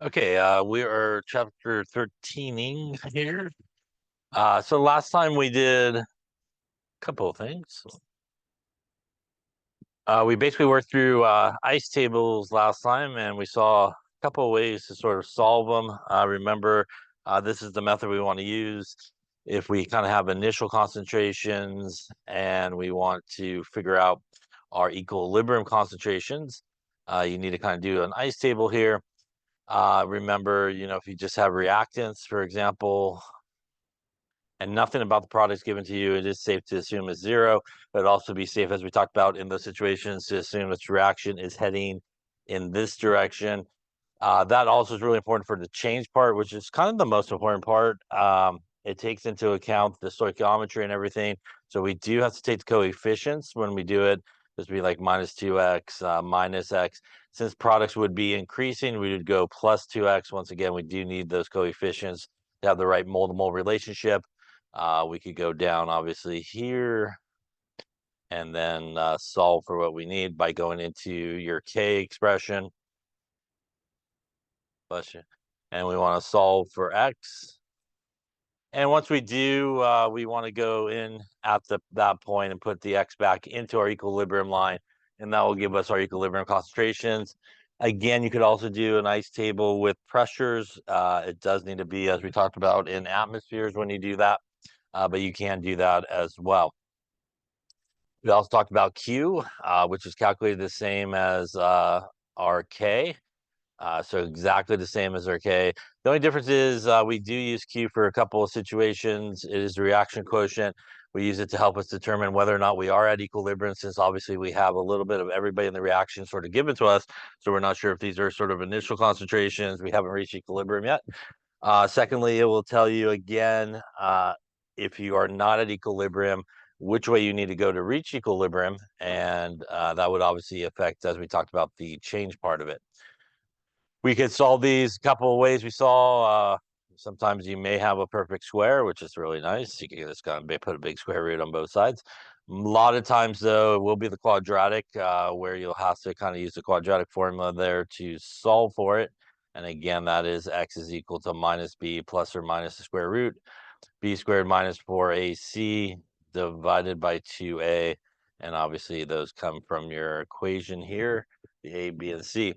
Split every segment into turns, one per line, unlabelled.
Okay, we are chapter 13ing here. So last time we did a couple of things. We basically worked through ice tables last time, and we saw a couple of ways to sort of solve them. Remember, this is the method we want to use if we kind of have initial concentrations and we want to figure out our equilibrium concentrations. You need to kind of do an ice table here. Remember, if you just have reactants, for example, and nothing about the products given to you, it is safe to assume is zero, but also be safe, as we talked about in those situations, to assume its reaction is heading in this direction. That also is really important for the change part, which is kind of the most important part. It takes into account the stoichiometry and everything. So we do have to take the coefficients when we do it. This would be like minus 2x, minus x. Since products would be increasing, we would go plus 2x. Once again, we do need those coefficients to have the right mole-to-mole relationship. We could go down, obviously, here and then solve for what we need by going into your K expression. Bless you. And we want to solve for X. And once we do, we want to go in at that point and put the X back into our equilibrium line, and that will give us our equilibrium concentrations. Again, you could also do an ice table with pressures. It does need to be, as we talked about, in atmospheres when you do that, but you can do that as well. We also talked about Q, which is calculated the same as our K. So exactly the same as our K. The only difference is we do use Q for a couple of situations. It is the reaction quotient. We use it to help us determine whether or not we are at equilibrium, since obviously we have a little bit of everybody in the reaction sort of given to us. So we're not sure if these are sort of initial concentrations. We haven't reached equilibrium yet. Secondly, it will tell you again, if you are not at equilibrium, which way you need to go to reach equilibrium. And that would obviously affect, as we talked about, the change part of it. We could solve these a couple of ways. We saw sometimes you may have a perfect square, which is really nice. You can just kind of put a big square root on both sides. A lot of times, though, it will be the quadratic, where you'll have to kind of use the quadratic formula there to solve for it. And again, that is x is equal to minus b plus or minus the square root, b squared minus 4ac divided by 2a. And obviously, those come from your equation here, the a, b, and c.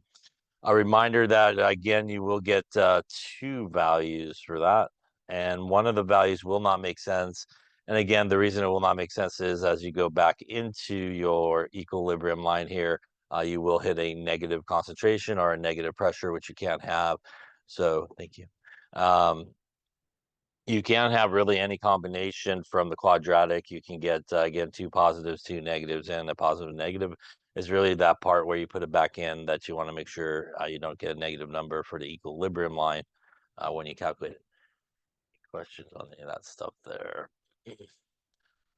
A reminder that, again, you will get two values for that, and one of the values will not make sense. And again, the reason it will not make sense is as you go back into your equilibrium line here, you will hit a negative concentration or a negative pressure, which you can't have. So thank you. You can have really any combination from the quadratic. You can get, again, two positives, two negatives, and a positive negative is really that part where you put it back in that you want to make sure you don't get a negative number for the equilibrium line when you calculate it. Questions on any of that stuff there?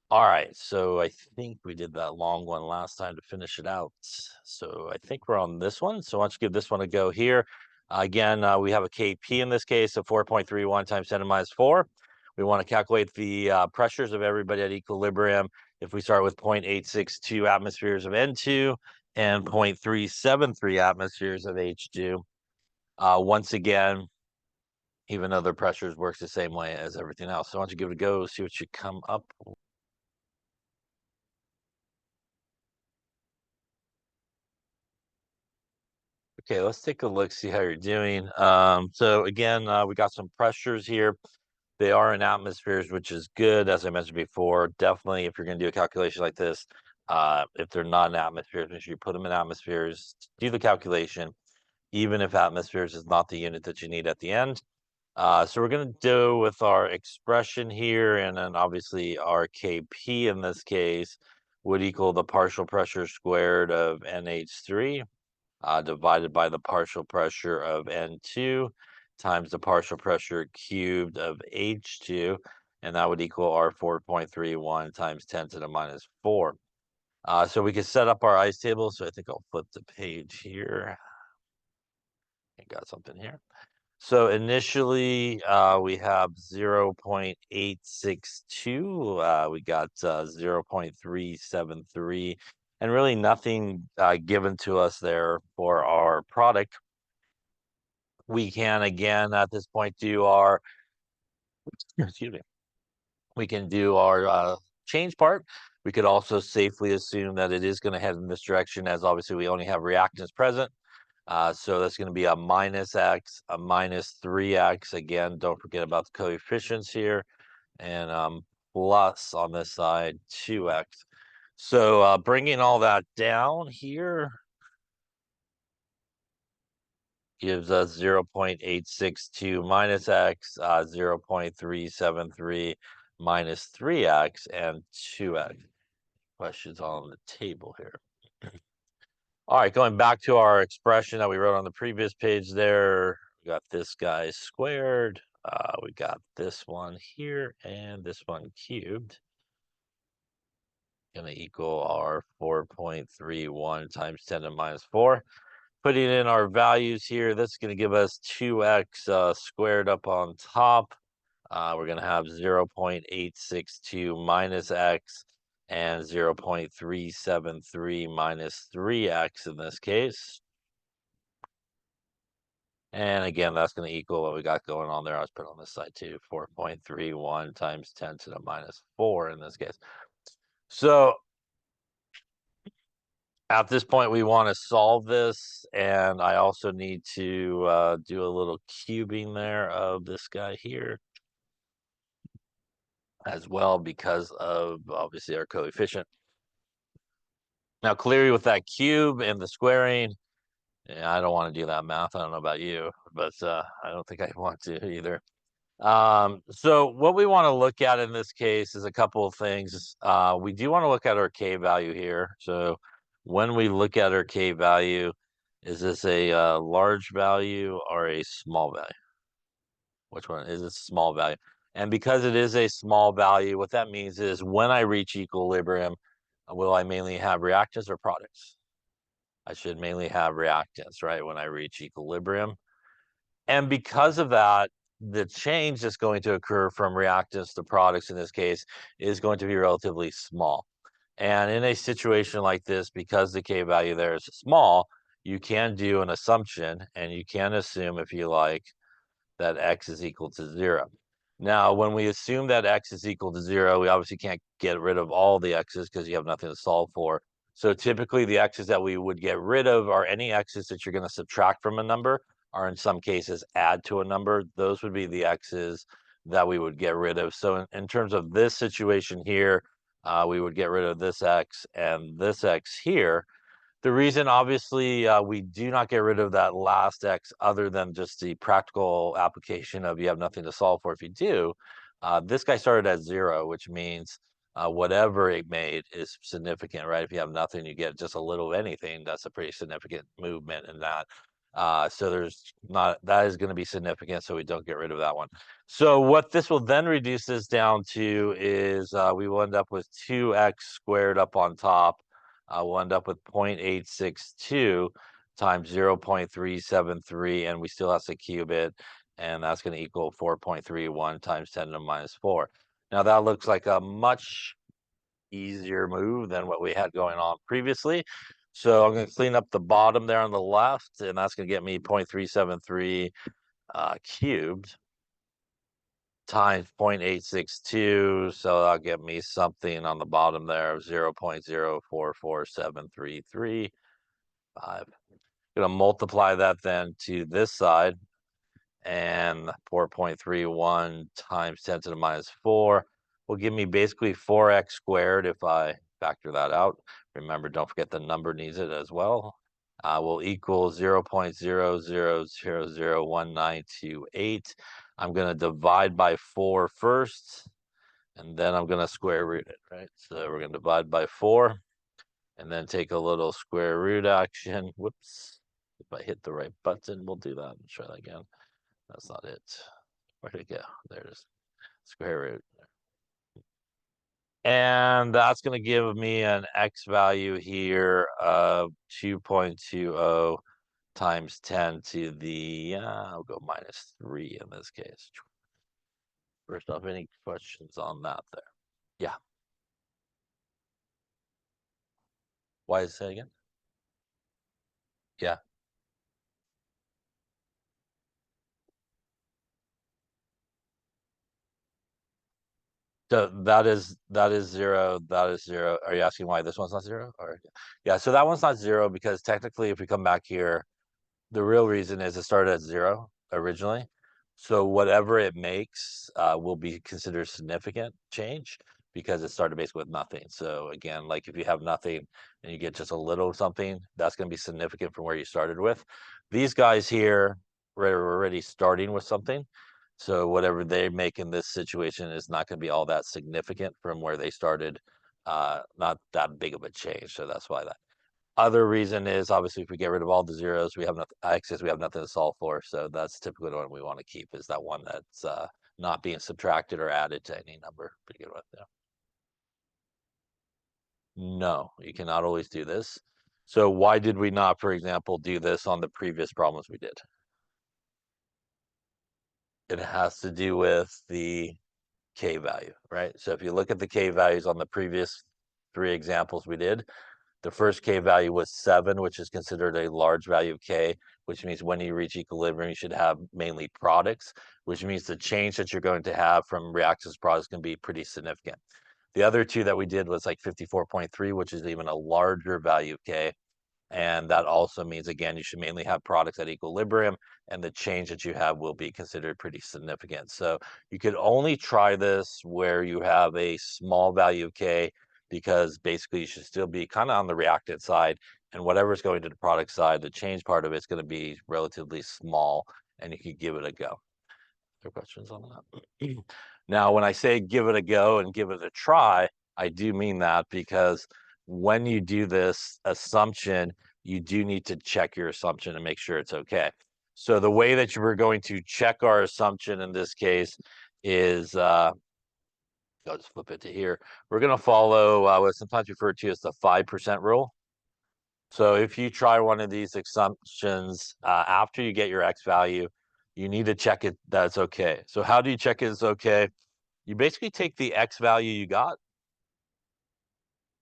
All right, so I think we did that long one last time to finish it out. So I think we're on this one. So why don't you give this one a go here. Again, we have a KP in this case of 4.31 times 10 to the minus 4. We want to calculate the pressures of everybody at equilibrium. If we start with 0.862 atmospheres of N2 and 0.373 atmospheres of H2. Once again, even though their pressures works the same way as everything else. So why don't you give it a go, see what you come up with. Okay, let's take a look, see how you're doing. So again, we got some pressures here. They are in atmospheres, which is good. As I mentioned before, definitely if you're going to do a calculation like this, if they're not in atmospheres, make sure you put them in atmospheres, do the calculation, even if atmospheres is not the unit that you need at the end. So we're going to do with our expression here, and then obviously our Kp in this case would equal the partial pressure squared of NH3. Divided by the partial pressure of N2 times the partial pressure cubed of H2, and that would equal our 4.31 times 10 to the minus 4. So we can set up our ice table. So I think I'll flip the page here. I got something here. So initially, we have 0.862. We got 0.373, and really nothing given to us there for our product. we can, again, at this point, do our, excuse me, we can do our change part. We could also safely assume that it is going to head in this direction, as obviously we only have reactants present. So that's going to be a minus x, a minus 3x. Again, don't forget about the coefficients here. And plus on this side, 2x. So bringing all that down here gives us 0.862 minus x, 0.373 minus 3x, and 2x. Questions on the table here. All right, going back to our expression that we wrote on the previous page there, we got this guy squared, we got this one here, and this one cubed. Going to equal our 4.31 times 10 to the minus 4. Putting in our values here, that's going to give us 2x squared up on top. We're going to have 0.862 minus x and 0.373 minus 3x in this case. And again, that's going to equal what we got going on there. I was putting on this side too, 4.31 times 10 to the minus 4 in this case. So at this point, we want to solve this, and I also need to do a little cubing there of this guy here as well, because of obviously our coefficient. Now, clearly with that cube and the squaring, I don't want to do that math. I don't know about you, but I don't think I want to either. So what we want to look at in this case is a couple of things. We do want to look at our K value here. So when we look at our K value, is this a large value or a small value? Which one is it? Small value. And because it is a small value, what that means is when I reach equilibrium, will I mainly have reactants or products? I should mainly have reactants, right, when I reach equilibrium. And because of that, the change that's going to occur from reactants to products in this case is going to be relatively small. And in a situation like this, because the K value there is small, you can do an assumption and you can assume, if you like, that x is equal to 0. Now, when we assume that x is equal to 0, we obviously can't get rid of all the x's because you have nothing to solve for. So typically the x's that we would get rid of are any x's that you're going to subtract from a number, or in some cases add to a number. Those would be the x's that we would get rid of. So in terms of this situation here, we would get rid of this x and this x here. The reason, obviously, we do not get rid of that last x, other than just the practical application of you have nothing to solve for if you do. This guy started at 0, which means whatever it made is significant, right? If you have nothing, you get just a little of anything. That's a pretty significant movement in that. So there's not, that is going to be significant, so we don't get rid of that one. So what this will then reduce this down to is we will end up with 2x squared up on top. We'll end up with 0.862 times 0.373, and we still have to cube it, and that's going to equal 4.31 times 10 to the minus 4. Now that looks like a much easier move than what we had going on previously. So I'm going to clean up the bottom there on the left, and that's going to get me 0.373 cubed times 0.862, so that'll give me something on the bottom there of 0.044733. I'm going to multiply that then to this side, and 4.31 times 10 to the minus 4 will give me basically 4x squared if I factor that out. Remember, don't forget the number needs it as well. Will equal 0.00001928. I'm going to divide by 4 first, and then I'm going to square root it, right? So we're going to divide by 4, and then take a little square root action. Whoops. If I hit the right button, we'll do that. Try that again. That's not it. Where'd it go? There it is. Square root. And that's going to give me an x value here of 2.20 times 10 to the, I'll go minus 3 in this case. First off, any questions on that there? Yeah. Why is it again? Yeah. So that is 0. That is 0. Are you asking why this one's not 0? Or yeah, so that one's not 0 because technically, if we come back here, the real reason is it started at 0 originally. So whatever it makes will be considered significant change because it started basically with nothing. So again, like if you have nothing and you get just a little something, that's going to be significant from where you started with. These guys here are already starting with something. So whatever they make in this situation is not going to be all that significant from where they started. Not that big of a change. So that's why that. Other reason is obviously if we get rid of all the zeros, we have nothing excess, we have nothing to solve for. So that's typically the one we want to keep is that one that's not being subtracted or added to any number. Pretty good one. Yeah. No, you cannot always do this. So why did we not, for example, do this on the previous problems we did? It has to do with the K value, right? So if you look at the K values on the previous 3 examples we did, the first K value was 7, which is considered a large value of K, which means when you reach equilibrium, you should have mainly products, which means the change that you're going to have from reactants products can be pretty significant. The other 2 that we did was like 54.3, which is even a larger value of K. And that also means, again, you should mainly have products at equilibrium, and the change that you have will be considered pretty significant. So you could only try this where you have a small value of K, because basically you should still be kind of on the reactant side, and whatever's going to the product side, the change part of it's going to be relatively small, and you could give it a go. Other questions on that? Now, when I say give it a go and give it a try, I do mean that because when you do this assumption, you do need to check your assumption and make sure it's okay. So the way that you were going to check our assumption in this case is, I'll just flip it to here. We're going to follow what's sometimes referred to as the 5% rule. So if you try one of these assumptions after you get your X value, you need to check it that it's okay. So how do you check it's okay? You basically take the X value you got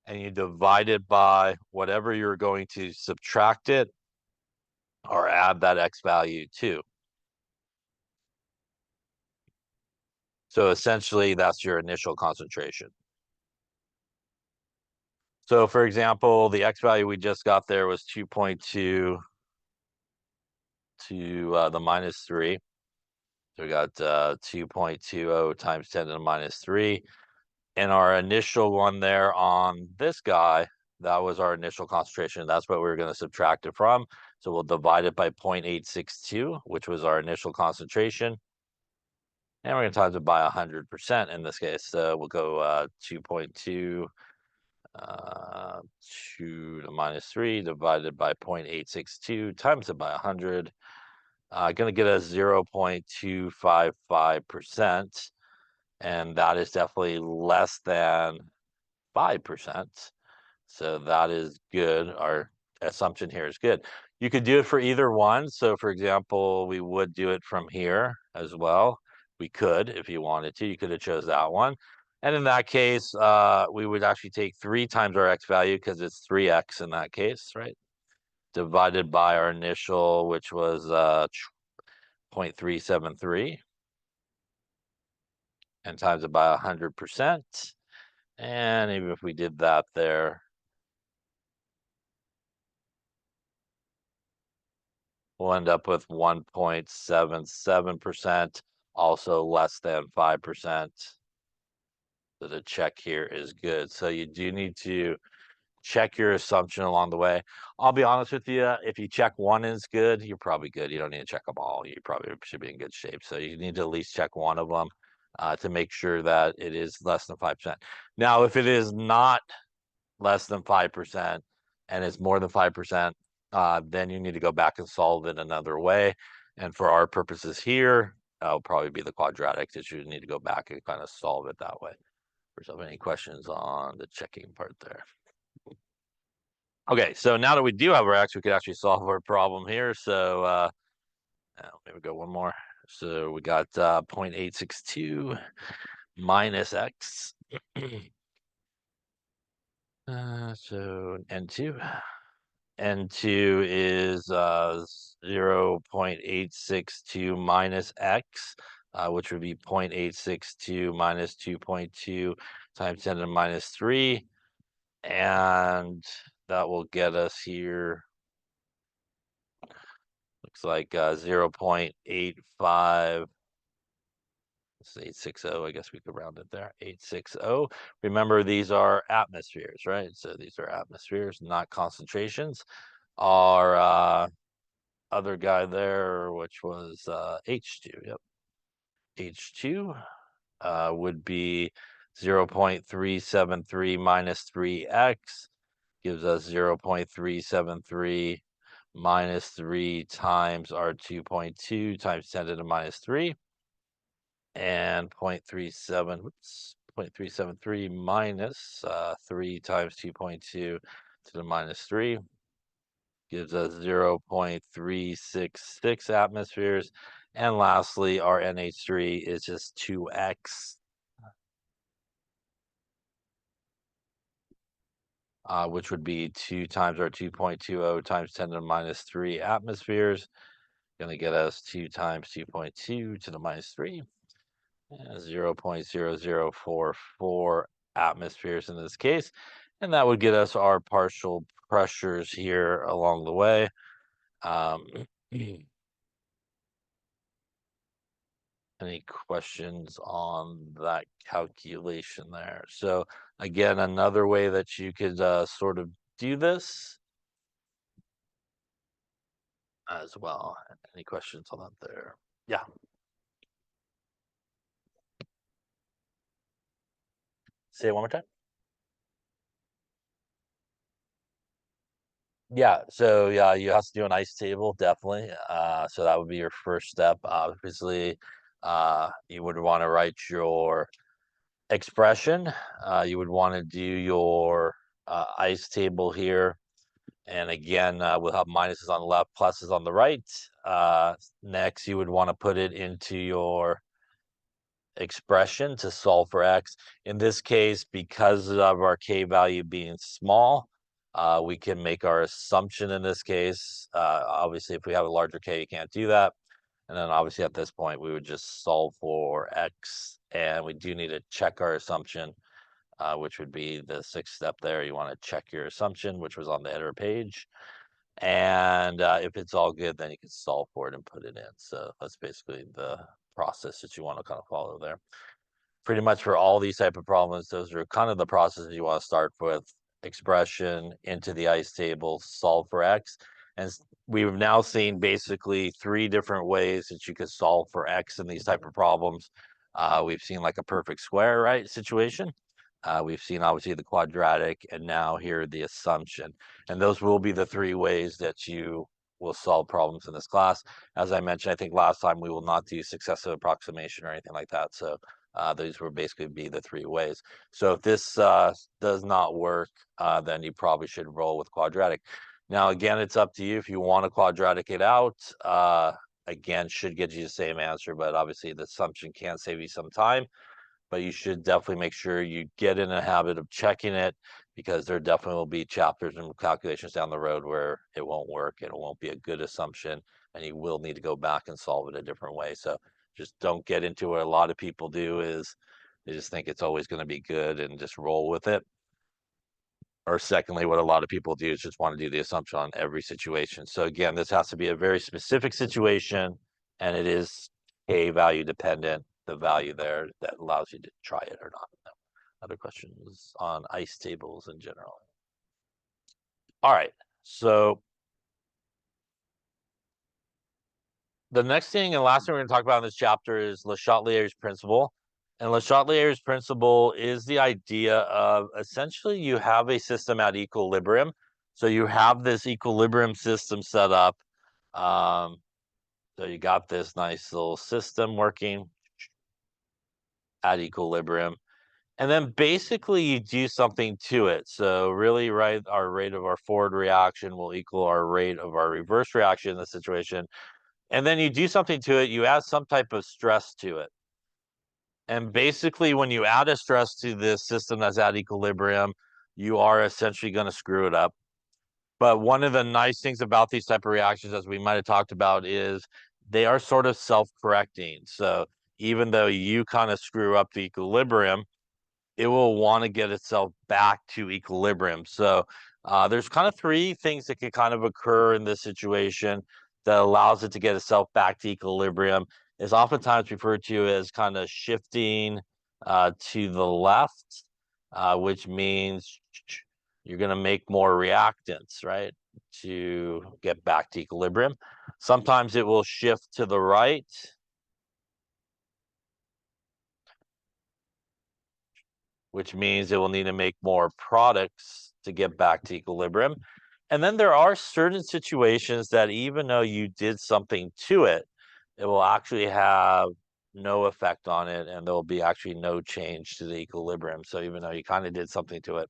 and you divide it by whatever you're going to subtract it or add that X value to. So essentially that's your initial concentration. So for example, the X value we just got there was 2.2 to the minus 3. So we got 2.20 times 10 to the minus 3. And our initial one there on this guy, that was our initial concentration. That's what we were going to subtract it from. So we'll divide it by 0.862, which was our initial concentration. And we're going to times it by 100% in this case. So we'll go 2.2 to the minus 3 divided by 0.862 times it by 100. Going to get a 0.255%. And that is definitely less than 5%. So that is good. Our assumption here is good. You could do it for either one. So for example, we would do it from here as well. We could, if you wanted to, you could have chose that one. And in that case, we would actually take 3 times our X value because it's 3X in that case, right? Divided by our initial, which was 0.373 and times it by 100%. And even if we did that there, we'll end up with 1.77%, also less than 5%. So the check here is good. So you do need to check your assumption along the way. I'll be honest with you, if you check one is good, you're probably good. You don't need to check them all. You probably should be in good shape. So you need to at least check one of them to make sure that it is less than 5%. Now, if it is not less than 5% and it's more than 5%, then you need to go back and solve it another way. And for our purposes here, that'll probably be the quadratic that you need to go back and kind of solve it that way. If there's any questions on the checking part there. Okay, so now that we do have our X, we could actually solve our problem here. So maybe go one more. So we got 0.862 minus X. So N2. N2 is 0.862 minus X. which would be 0.862 minus 2.2 times 10 to the minus 3. And that will get us here. Looks like 0.85. 860. I guess we could round it there. 860. Remember, these are atmospheres, right? So these are atmospheres, not concentrations. Our other guy there, which was H2. Yep. H2 would be 0.373 minus 3x gives us 0.373 minus 3 times our 2.2 times 10 to the minus 3. And 0.373 minus 3 times 2.2 to the minus 3 gives us 0.366 atmospheres. And lastly, our NH3 is just 2x, which would be 2 times our 2.20 times 10 to the minus 3 atmospheres. Going to get us 2 times 2.2 to the minus 3. 0.0044 atmospheres in this case. And that would get us our partial pressures here along the way. Any questions on that calculation there? So again, another way that you could sort of do this as well. Any questions on that there? Yeah. Say it one more time. Yeah, so yeah, you have to do an ice table, definitely. So that would be your first step. Obviously, you would want to write your expression. You would want to do your ice table here. And again, we'll have minuses on the left, pluses on the right. Next, you would want to put it into your expression to solve for x. In this case, because of our k value being small, we can make our assumption in this case. Obviously, if we have a larger k, you can't do that. And then obviously at this point, we would just solve for x. And we do need to check our assumption, which would be the sixth step there. You want to check your assumption, which was on the header page. And if it's all good, then you can solve for it and put it in. So that's basically the process that you want to kind of follow there. Pretty much for all these type of problems, those are kind of the processes you want to start with: expression into the ice table, solve for x. And we've now seen basically 3 different ways that you could solve for x in these type of problems. We've seen like a perfect square, right, situation. We've seen obviously the quadratic, and now here the assumption. And those will be the 3 ways that you will solve problems in this class. As I mentioned, I think last time, we will not do successive approximation or anything like that. So these will basically be the 3 ways. So if this does not work, then you probably should roll with quadratic. Now, again, it's up to you if you want to quadratic it out. Again, should get you the same answer, but obviously the assumption can save you some time. But you should definitely make sure you get in a habit of checking it, because there definitely will be chapters and calculations down the road where it won't work and it won't be a good assumption, and you will need to go back and solve it a different way. So just don't get into what a lot of people do, is they just think it's always going to be good and just roll with it. Or secondly, what a lot of people do is just want to do the assumption on every situation. So again, this has to be a very specific situation, and it is k value dependent, the value there that allows you to try it or not. Other questions on ice tables in general? All right, so the next thing and last thing we're going to talk about in this chapter is Le Chatelier's principle. And Le Chatelier's principle is the idea of essentially you have a system at equilibrium. So you have this equilibrium system set up. So you got this nice little system working at equilibrium. And then basically you do something to it. So really, right, our rate of our forward reaction will equal our rate of our reverse reaction in the situation. And then you do something to it, you add some type of stress to it. And basically, when you add a stress to this system that's at equilibrium, you are essentially going to screw it up. But one of the nice things about these type of reactions, as we might have talked about, is they are sort of self-correcting. So even though you kind of screw up the equilibrium, it will want to get itself back to equilibrium. So there's kind of three things that can kind of occur in this situation that allows it to get itself back to equilibrium. It's oftentimes referred to as kind of shifting to the left, which means you're going to make more reactants, right, to get back to equilibrium. Sometimes it will shift to the right, which means it will need to make more products to get back to equilibrium. And then there are certain situations that even though you did something to it, it will actually have no effect on it, and there will be actually no change to the equilibrium. So even though you kind of did something to it,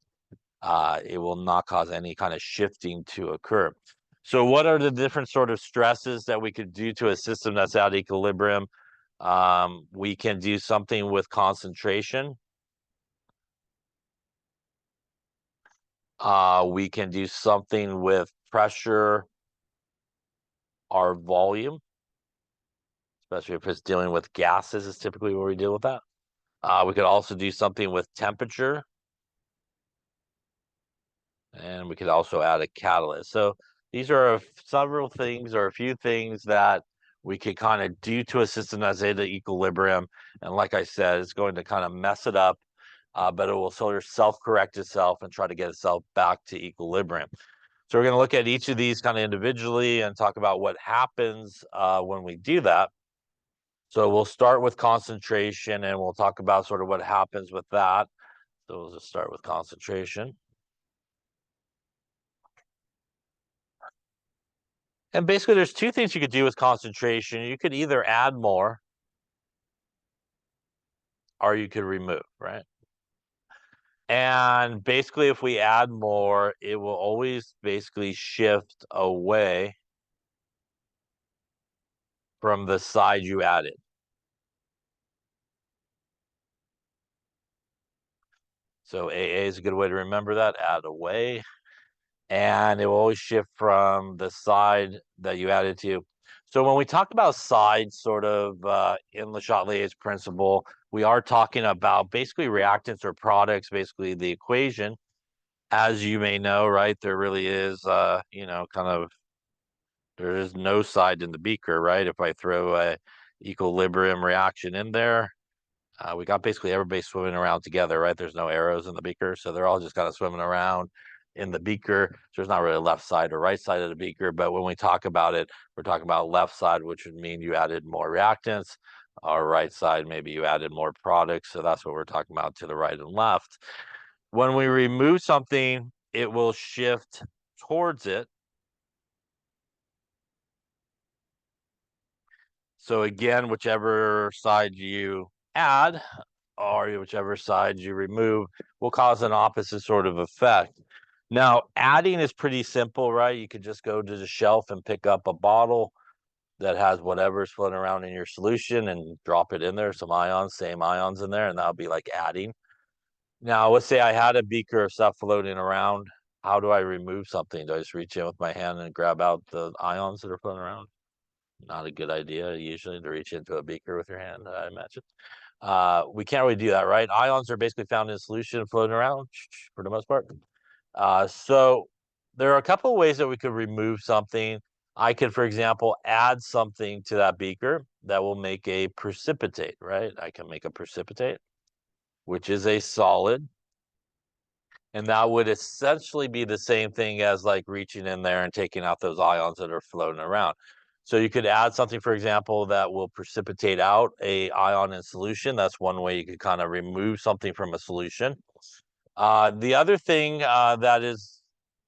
it will not cause any kind of shifting to occur. So what are the different sort of stresses that we could do to a system that's out of equilibrium? We can do something with concentration. We can do something with pressure or volume, especially if it's dealing with gases is typically where we deal with that. We could also do something with temperature, and we could also add a catalyst. So these are several things or a few things that we could kind of do to a system that's at equilibrium. And like I said, it's going to kind of mess it up, but it will sort of self-correct itself and try to get itself back to equilibrium. So we're going to look at each of these kind of individually and talk about what happens when we do that. So we'll start with concentration and we'll talk about sort of what happens with that. So we'll just start with concentration. And basically there's two things you could do with concentration. You could either add more or you could remove, right? And basically if we add more, it will always basically shift away from the side you added. So AA is a good way to remember that, add away. And it will always shift from the side that you added to. So when we talk about sides, sort of in Le Chatelier's principle, we are talking about basically reactants or products, basically the equation. As you may know, right, there really is, kind of, there is no side in the beaker, right? If I throw a equilibrium reaction in there, we got basically everybody swimming around together, right? There's no arrows in the beaker, so they're all just kind of swimming around in the beaker. So there's not really left side or right side of the beaker, but when we talk about it, we're talking about left side, which would mean you added more reactants, or right side, maybe you added more products. So that's what we're talking about to the right and left. When we remove something, it will shift towards it. So again, whichever side you add, or whichever side you remove will cause an opposite sort of effect. Now, adding is pretty simple, right? You could just go to the shelf and pick up a bottle that has whatever's floating around in your solution and drop it in there, some ions, same ions in there, and that'll be like adding. Now, let's say I had a beaker of stuff floating around. How do I remove something? Do I just reach in with my hand and grab out the ions that are floating around? Not a good idea, usually, to reach into a beaker with your hand, I imagine. We can't really do that, right? Ions are basically found in solution floating around for the most part. So there are a couple of ways that we could remove something. I could, for example, add something to that beaker that will make a precipitate, right? I can make a precipitate, which is a solid. And that would essentially be the same thing as like reaching in there and taking out those ions that are floating around. So you could add something, for example, that will precipitate out a ion in solution. That's one way you could kind of remove something from a solution. The other thing that is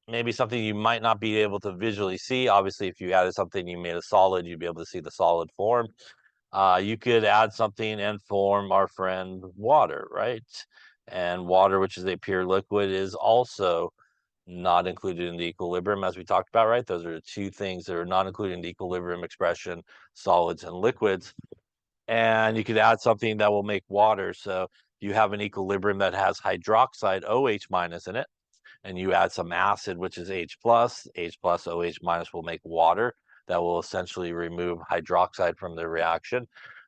maybe something you might not be able to visually see, obviously, if you added something, you made a solid, you'd be able to see the solid form. You could add something and form our friend water, right? And water, which is a pure liquid, is also not included in the equilibrium, as we talked about, right? Those are the two things that are not included in the equilibrium expression, solids and liquids. And you could add something that will make water. So you have an equilibrium that has hydroxide OH minus in it, and you add some acid, which is H plus OH minus will make water that will essentially remove hydroxide from the reaction.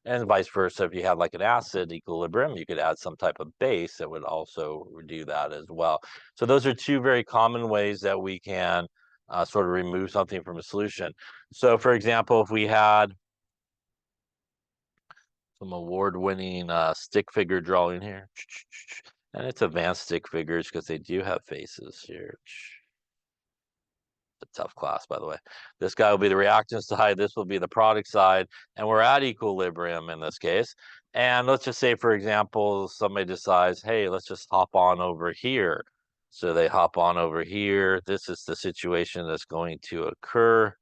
And vice versa, if you had like an acid equilibrium, you could add some type of base that would also do that as well. So those are two very common ways that we can sort of remove something from a solution. So for example, if we had some award-winning stick figure drawing here, and it's advanced stick figures because they do have faces here. A tough class, by the way. This guy will be the reactant side, this will be the product side, and we're at equilibrium in this case. And let's just say, for example, somebody decides, hey, let's just hop on over here. So they hop on over here. This is the situation that's going to occur.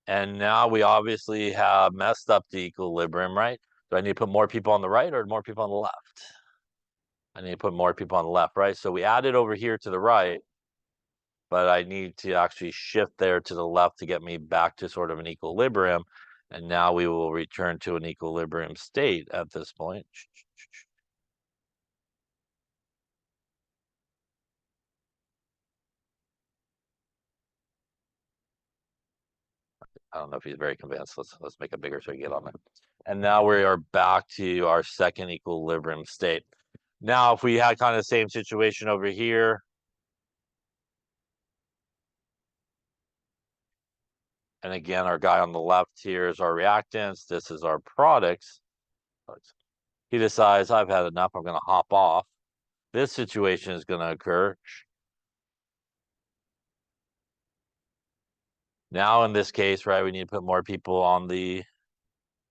And now we obviously have messed up the equilibrium, right? Do I need to put more people on the right or more people on the left? I need to put more people on the left, right? So we added over here to the right, but I need to actually shift there to the left to get me back to sort of an equilibrium. And now we will return to an equilibrium state at this point. I don't know if he's very convinced. Let's make it bigger so we get on there. And now we are back to our second equilibrium state. Now, if we had kind of the same situation over here, and again, our guy on the left here is our reactants. This is our products. He decides, I've had enough. I'm going to hop off. This situation is going to occur. Now, in this case, right, we need to put more people on the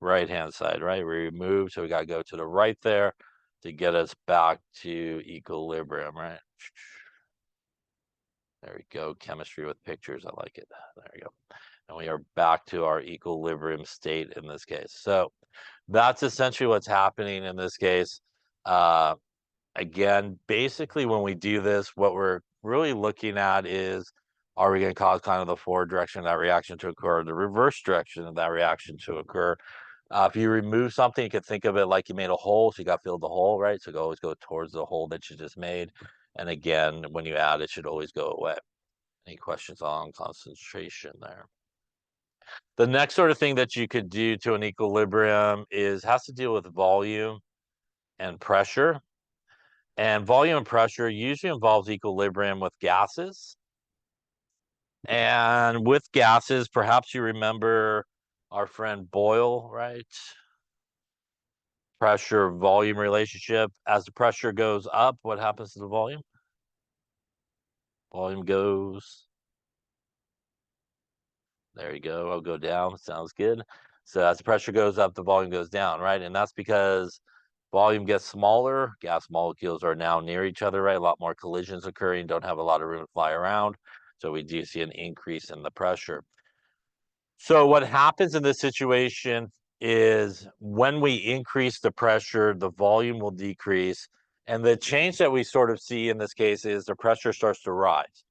right-hand side, right? We remove, so we got to go to the right there to get us back to equilibrium, right? There we go. Chemistry with pictures. I like it. There we go. And we are back to our equilibrium state in this case. So that's essentially what's happening in this case. Again, basically, when we do this, what we're really looking at is, are we going to cause kind of the forward direction of that reaction to occur, or the reverse direction of that reaction to occur? If you remove something, you could think of it like you made a hole, so you got to fill the hole, right? So always go towards the hole that you just made. And again, when you add, it should always go away. Any questions on concentration there? The next sort of thing that you could do to an equilibrium has to deal with volume and pressure. And volume and pressure usually involves equilibrium with gases. And with gases, perhaps you remember our friend Boyle, right? Pressure volume relationship. As the pressure goes up, what happens to the volume? Volume goes. There you go. I'll go down. Sounds good. So as the pressure goes up, the volume goes down, right? And that's because volume gets smaller. Gas molecules are now near each other, right? A lot more collisions occurring, don't have a lot of room to fly around. So we do see an increase in the pressure. So what happens in this situation is when we increase the pressure, the volume will decrease. And the change that we sort of see in this case is the pressure starts to rise.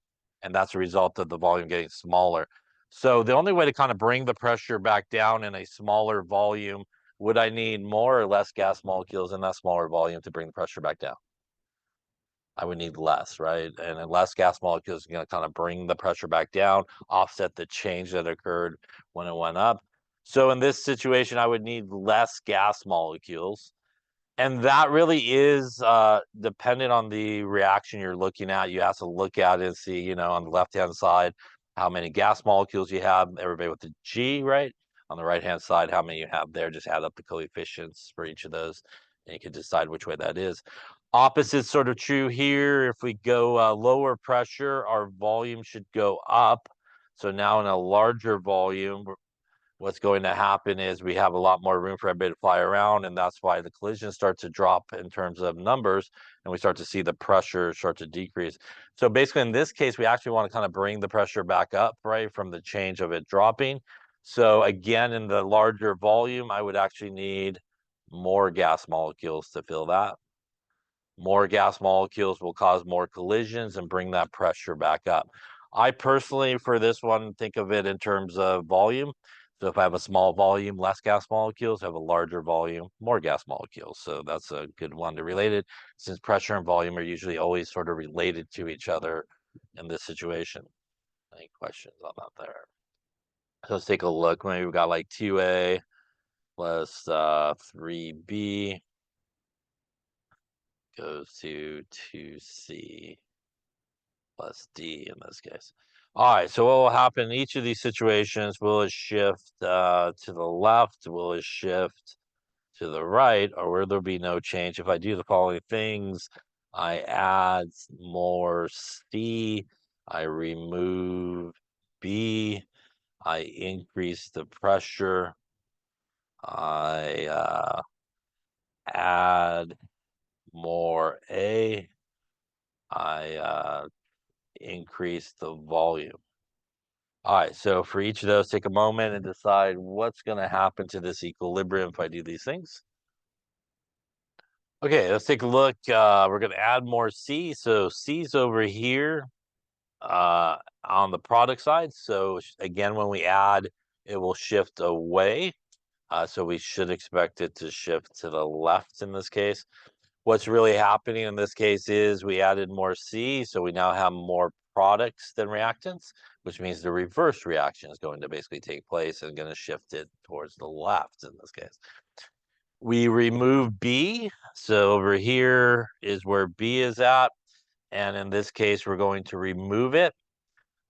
And that's a result of the volume getting smaller. So the only way to kind of bring the pressure back down in a smaller volume, would I need more or less gas molecules in that smaller volume to bring the pressure back down? I would need less, right? And less gas molecules are going to kind of bring the pressure back down, offset the change that occurred when it went up. So in this situation, I would need less gas molecules. And that really is dependent on the reaction you're looking at. You have to look at it and see, on the left-hand side, how many gas molecules you have, everybody with the G, right? On the right-hand side, how many you have there. Just add up the coefficients for each of those, and you can decide which way that is. Opposite sort of true here. If we go lower pressure, our volume should go up. So now in a larger volume, what's going to happen is we have a lot more room for everybody to fly around, and that's why the collisions start to drop in terms of numbers, and we start to see the pressure start to decrease. So basically, in this case, we actually want to kind of bring the pressure back up, right, from the change of it dropping. So again, in the larger volume, I would actually need more gas molecules to fill that. More gas molecules will cause more collisions and bring that pressure back up. I personally, for this one, think of it in terms of volume. So if I have a small volume, less gas molecules, have a larger volume, more gas molecules. So that's a good one to relate it, since pressure and volume are usually always sort of related to each other in this situation. Any questions on that there? So let's take a look. Maybe we've got like 2A plus 3B goes to 2C plus D in this case. All right, so what will happen in each of these situations? Will it shift to the left? Will it shift to the right? Or will there be no change? If I do the following things, I add more C, I remove B, I increase the pressure, I add more A, I increase the volume. All right, so for each of those, take a moment and decide what's going to happen to this equilibrium if I do these things. Okay, let's take a look. We're going to add more C. So C's over here on the product side. So again, when we add, it will shift away. So we should expect it to shift to the left in this case. What's really happening in this case is we added more C, so we now have more products than reactants, which means the reverse reaction is going to basically take place and going to shift it towards the left in this case. We remove B, so over here is where B is at, and in this case, we're going to remove it.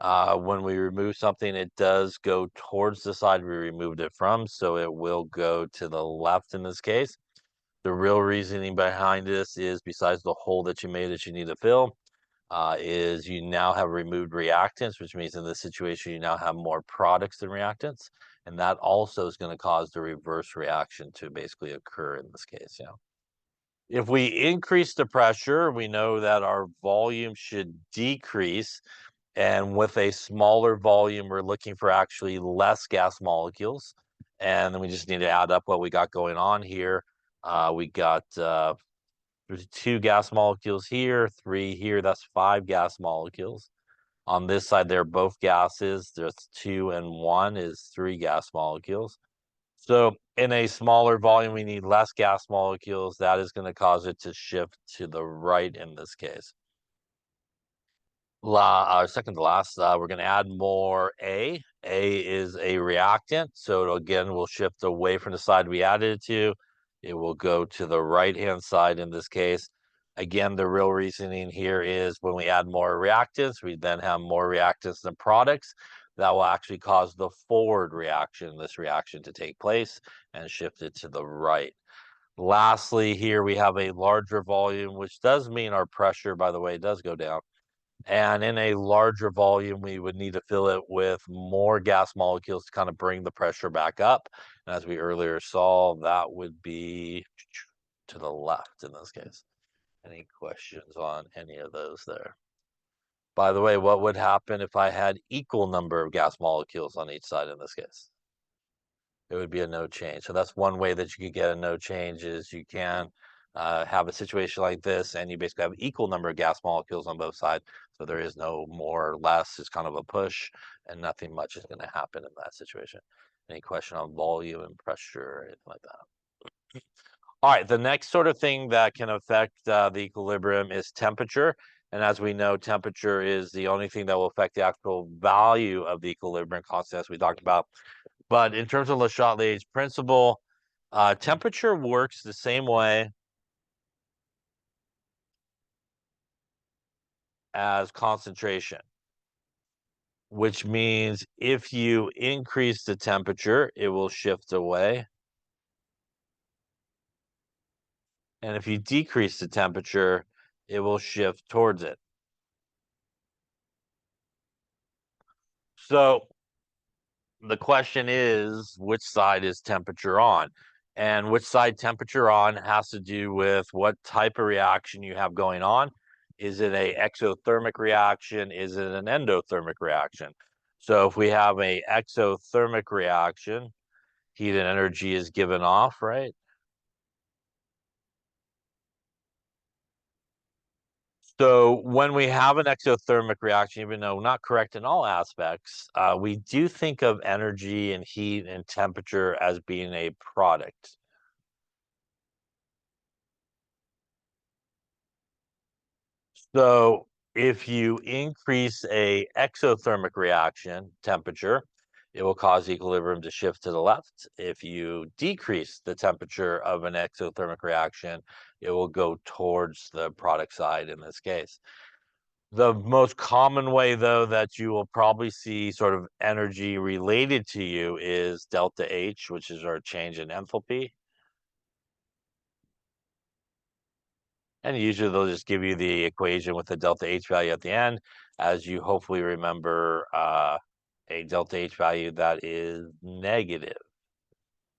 When we remove something, it does go towards the side we removed it from, so it will go to the left in this case. The real reasoning behind this is, besides the hole that you made that you need to fill, is you now have removed reactants, which means in this situation you now have more products than reactants, and that also is going to cause the reverse reaction to basically occur in this case. Yeah. If we increase the pressure, we know that our volume should decrease, and with a smaller volume, we're looking for actually less gas molecules, and then we just need to add up what we got going on here. We got there's 2 gas molecules here, 3 here. That's 5 gas molecules. On this side, they're both gases. There's 2 and 1 is 3 gas molecules. So in a smaller volume, we need less gas molecules. That is going to cause it to shift to the right in this case. Second to last, we're going to add more A. A is a reactant, so again, we'll shift away from the side we added it to. It will go to the right-hand side in this case. Again, the real reasoning here is when we add more reactants, we then have more reactants than products. That will actually cause the forward reaction, this reaction to take place and shift it to the right. Lastly, here we have a larger volume, which does mean our pressure, by the way, does go down. And in a larger volume, we would need to fill it with more gas molecules to kind of bring the pressure back up. And as we earlier saw, that would be to the left in this case. Any questions on any of those there? By the way, what would happen if I had equal number of gas molecules on each side in this case? It would be a no change. So that's one way that you could get a no change is you can have a situation like this and you basically have equal number of gas molecules on both sides. So there is no more or less, it's kind of a push and nothing much is going to happen in that situation. Any question on volume and pressure or anything like that? All right, the next sort of thing that can affect the equilibrium is temperature. And as we know, temperature is the only thing that will affect the actual value of the equilibrium constant, as we talked about. But in terms of Le Chatelier's principle, temperature works the same way as concentration, which means if you increase the temperature, it will shift away. And if you decrease the temperature, it will shift towards it. So the question is, which side is temperature on? And which side temperature on has to do with what type of reaction you have going on. Is it a exothermic reaction? Is it an endothermic reaction? So if we have a exothermic reaction, heat and energy is given off, right? So when we have an exothermic reaction, even though not correct in all aspects, we do think of energy and heat and temperature as being a product. So If you increase a exothermic reaction temperature, it will cause equilibrium to shift to the left. If you decrease the temperature of an exothermic reaction, it will go towards the product side in this case. The most common way, though, that you will probably see sort of energy related to you is delta H, which is our change in enthalpy. And usually they'll just give you the equation with the delta H value at the end. As you hopefully remember, a delta H value that is negative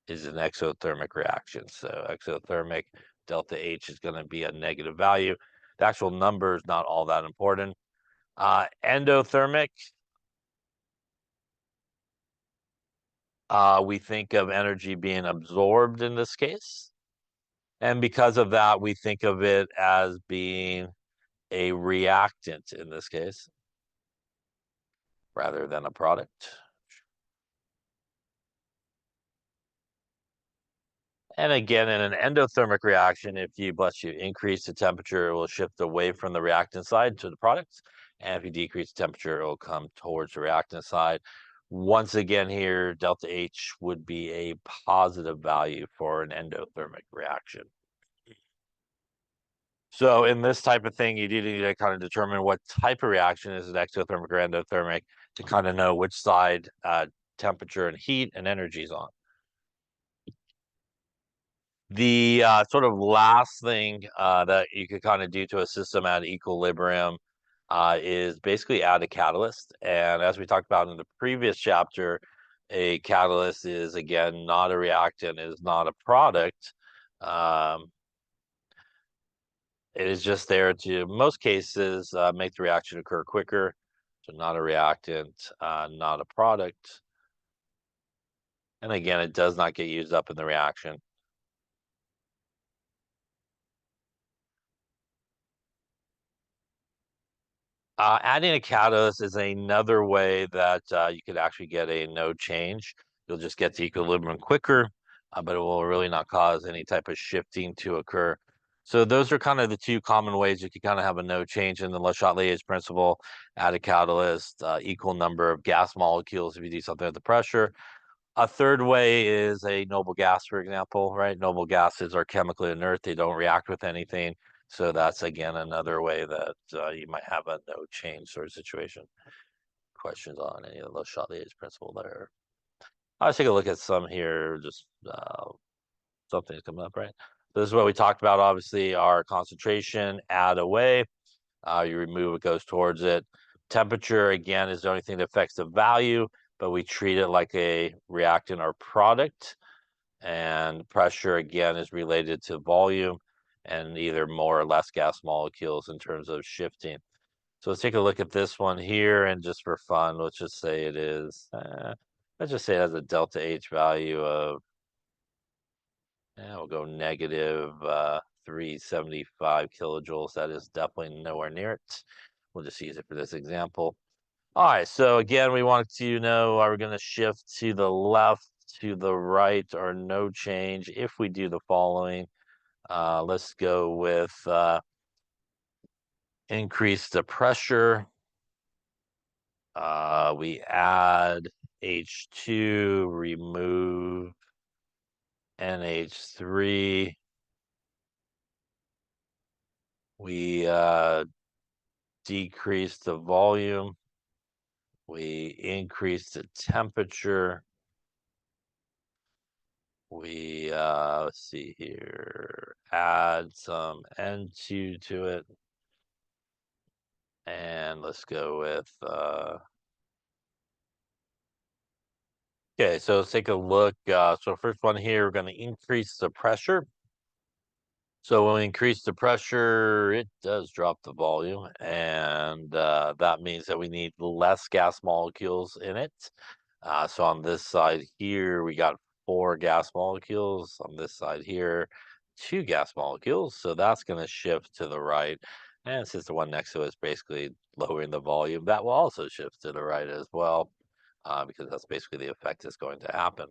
is an exothermic reaction. So exothermic delta H is going to be a negative value. The actual number is not all that important. Endothermic, we think of energy being absorbed in this case. And because of that, we think of it as being a reactant in this case, rather than a product. And again, in an endothermic reaction, if you increase the temperature, it will shift away from the reactant side to the products. And if you decrease the temperature, it will come towards the reactant side. Once again, here, delta H would be a positive value for an endothermic reaction. So in this type of thing, you do need to kind of determine what type of reaction is it, exothermic or endothermic, to kind of know which side temperature and heat and energy is on. The sort of last thing that you could kind of do to a system at equilibrium is basically add a catalyst. And as we talked about in the previous chapter, a catalyst is, again, not a reactant, is not a product. It is just there to, in most cases, make the reaction occur quicker. So not a reactant, not a product. And again, it does not get used up in the reaction. Adding a catalyst is another way that you could actually get a no change. You'll just get to equilibrium quicker, but it will really not cause any type of shifting to occur. So those are kind of the two common ways you could kind of have a no change in the Le Chatelier's principle. Add a catalyst, equal number of gas molecules if you do something at the pressure. A third way is a noble gas, for example, right? Noble gases are chemically inert. They don't react with anything. So that's, again, another way that you might have a no change sort of situation. Questions on any of those Chatelier's principle there? I'll take a look at some here, just something's coming up, right? This is what we talked about, obviously, our concentration, add away. You remove, it goes towards it. Temperature, again, is the only thing that affects the value, but we treat it like a reactant or product. And pressure, again, is related to volume and either more or less gas molecules in terms of shifting. So let's take a look at this one here, and just for fun, let's just say it is, let's just say it has a delta H value of, we'll go negative 375 kilojoules. That is definitely nowhere near it. We'll just use it for this example. All right, so again, we wanted to know, are we going to shift to the left, to the right, or no change if we do the following? Let's go with increase the pressure. We add H2, remove NH3. We decrease the volume. We increase the temperature. We, let's see here, add some N2 to it. And let's go with, okay, so let's take a look. So first one here, we're going to increase the pressure. So when we increase the pressure, it does drop the volume, and that means that we need less gas molecules in it. So on this side here, we got 4 gas molecules. On this side here, 2 gas molecules. So that's going to shift to the right. And since the one next to it is basically lowering the volume, that will also shift to the right as well, because that's basically the effect that's going to happen.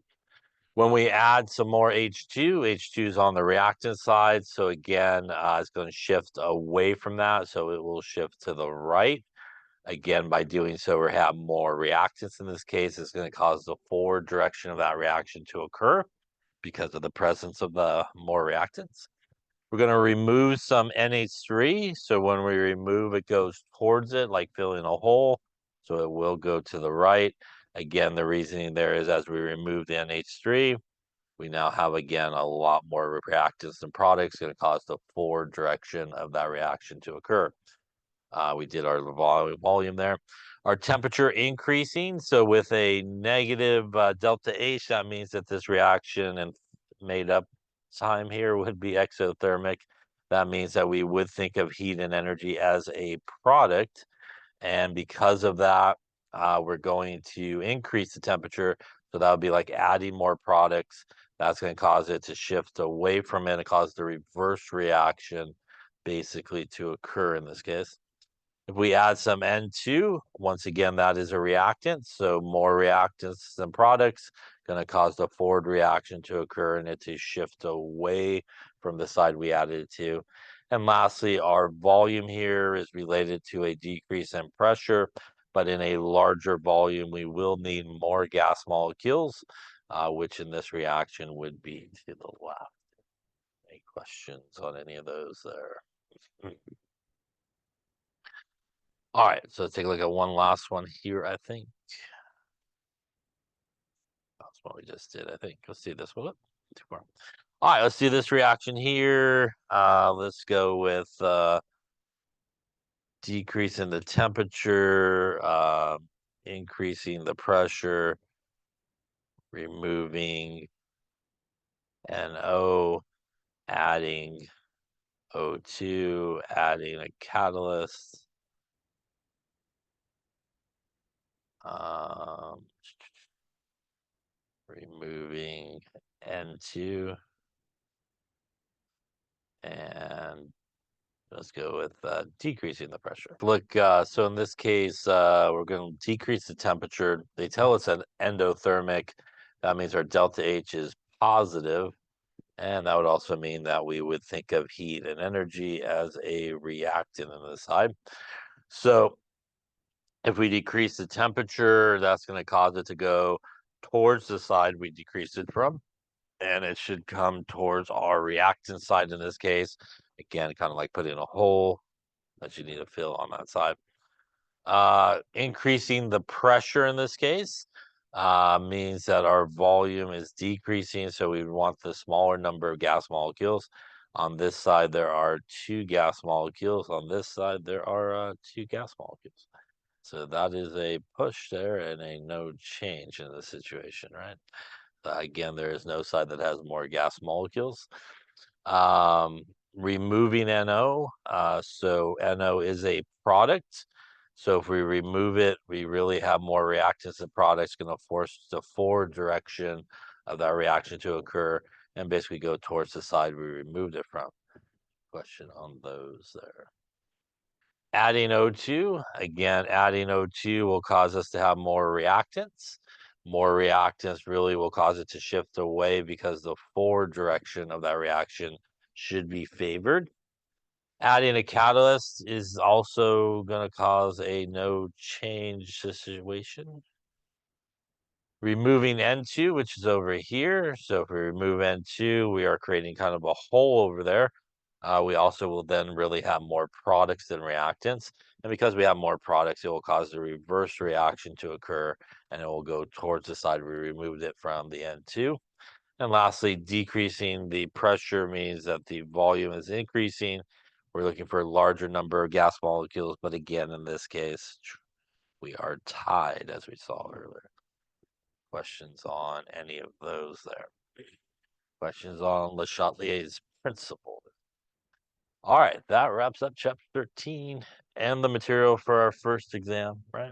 When we add some more H2, H2 is on the reactant side. So again, it's going to shift away from that. So it will shift to the right. Again, by doing so, we have more reactants in this case. It's going to cause the forward direction of that reaction to occur because of the presence of the more reactants. We're going to remove some NH3. So when we remove, it goes towards it, like filling a hole. So it will go to the right. Again, the reasoning there is as we remove the NH3, we now have, again, a lot more reactants and products going to cause the forward direction of that reaction to occur. We did our volume there. Our temperature increasing. So with a negative delta H, that means that this reaction and made up time here would be exothermic. That means that we would think of heat and energy as a product. And because of that, we're going to increase the temperature. So that would be like adding more products. That's going to cause it to shift away from it and cause the reverse reaction basically to occur in this case. If we add some N2, once again, that is a reactant. So more reactants than products going to cause the forward reaction to occur and it to shift away from the side we added it to. And lastly, our volume here is related to a decrease in pressure, but in a larger volume, we will need more gas molecules, which in this reaction would be to the left. Any questions on any of those there? All right, so let's take a look at one last one here, I think. That's what we just did, I think. Let's see this one. Too far. All right, let's do this reaction here. Let's go with decreasing the temperature, increasing the pressure, removing NO, adding O2, adding a catalyst. Removing N2, and let's go with decreasing the pressure. Look, so in this case, we're going to decrease the temperature. They tell us an endothermic. That means our delta H is positive, and that would also mean that we would think of heat and energy as a reactant on the side. So if we decrease the temperature, that's going to cause it to go towards the side we decreased it from, and it should come towards our reactant side in this case. Again, kind of like putting a hole that you need to fill on that side. Increasing the pressure in this case means that our volume is decreasing, so we want the smaller number of gas molecules. On this side, there are 2 gas molecules. On this side, there are 2 gas molecules. So that is a push there and a no change in the situation, right? Again, there is no side that has more gas molecules. Removing NO. So NO is a product. So if we remove it, we really have more reactants and products going to force the forward direction of that reaction to occur and basically go towards the side we removed it from. Question on those there. Adding O2, again, adding O2 will cause us to have more reactants. More reactants really will cause it to shift away because the forward direction of that reaction should be favored. Adding a catalyst is also going to cause a no change situation. Removing N2, which is over here. So if we remove N2, we are creating kind of a hole over there. We also will then really have more products than reactants. And because we have more products, it will cause the reverse reaction to occur, and it will go towards the side we removed it from, the N2. And lastly, decreasing the pressure means that the volume is increasing. We're looking for a larger number of gas molecules, but again, in this case, we are tied, as we saw earlier. Questions on any of those there? Questions on Le Chatelier's principle? All right, that wraps up chapter 13 and the material for our first exam, right?